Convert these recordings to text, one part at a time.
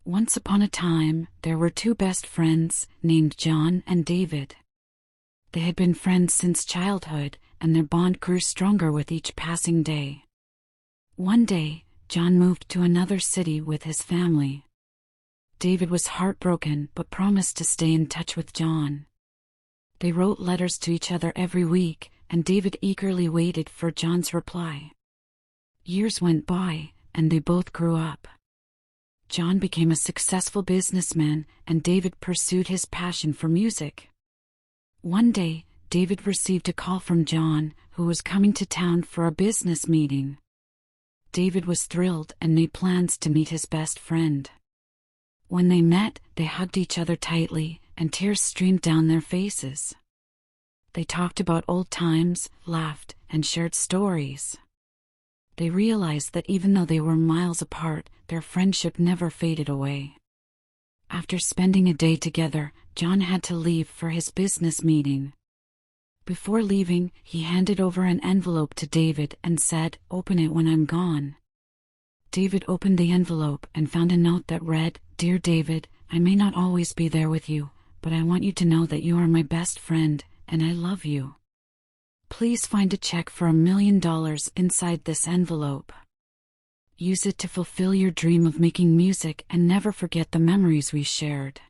Once upon a time, there were two best friends named John and David. They had been friends since childhood, and their bond grew stronger with each passing day. One day, John moved to another city with his family. David was heartbroken but promised to stay in touch with John. They wrote letters to each other every week, and David eagerly waited for John's reply. Years went by, and they both grew up. John became a successful businessman, and David pursued his passion for music. One day, David received a call from John, who was coming to town for a business meeting. David was thrilled and made plans to meet his best friend. When they met, they hugged each other tightly, and tears streamed down their faces. They talked about old times, laughed, and shared stories. They realized that even though they were miles apart, their friendship never faded away. After spending a day together, John had to leave for his business meeting. Before leaving, he handed over an envelope to David and said, "Open it when I'm gone." David opened the envelope and found a note that read, "Dear David, I may not always be there with you, but I want you to know that you are my best friend, and I love you. Please find a check for $1 million inside this envelope. Use it to fulfill your dream of making music and never forget the memories we shared."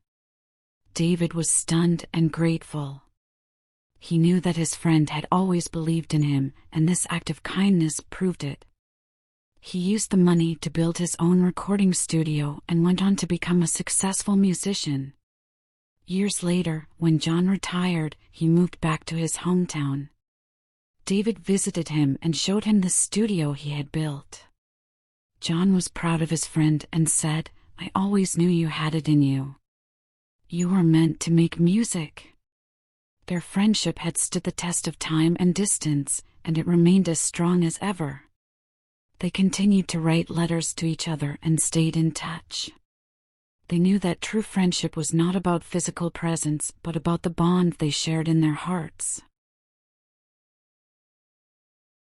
David was stunned and grateful. He knew that his friend had always believed in him, and this act of kindness proved it. He used the money to build his own recording studio and went on to become a successful musician. Years later, when John retired, he moved back to his hometown. David visited him and showed him the studio he had built. John was proud of his friend and said, "I always knew you had it in you. You were meant to make music." Their friendship had stood the test of time and distance, and it remained as strong as ever. They continued to write letters to each other and stayed in touch. They knew that true friendship was not about physical presence, but about the bond they shared in their hearts.